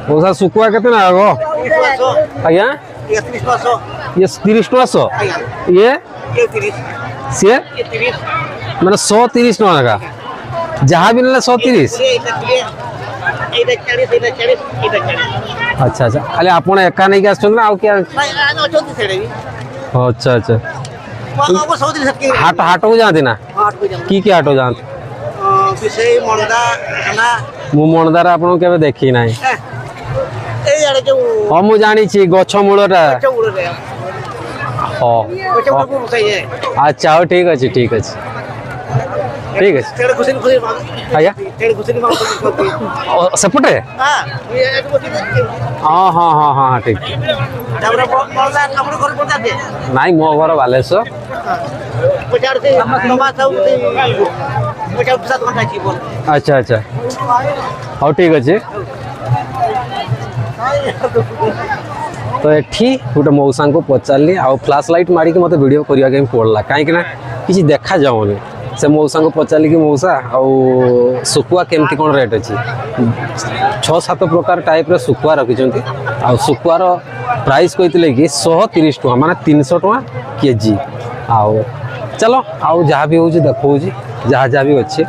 मौसा सुकुआ केते ना आगो आज्ञा ये 30 टका 100 ये से माने 130 टका का जहाँ भी ना 130। अच्छा अच्छा खाली आपण एका नहीं के ना आउ क्या। अच्छा अच्छा हाट हाट को जाते ना की हाट को जाते मु मनदार आपन केबे देखी नाही। हाँ मु जानी छी गछ मूलटा हाँ अच्छा हो ठीक अच्छे ठीक अच्छे ठीक अच्छे आज्ञा सेपटे हाँ हाँ हाँ हाँ ठीक नाई मो घर बालेश्वर। अच्छा अच्छा हाँ ठीक अच्छे तो ये गोटे मौसा को पचारि आउ फ्लैश लाइट मारिक मत वीडियो करने पड़ला कहीं किसी देखा जाऊनी से मौसा को पचारि कि मौसा आउ सुकुआ केमती कौन रेट अच्छी 6-7 प्रकार टाइप रे सुकुआ रखिंट आ सुकुआर प्राइस कहते कि 130 टका माने 300 टका केजी। आओ चलो आउ जहाँ भी हो देखो जहाँ जहाँ भी अच्छे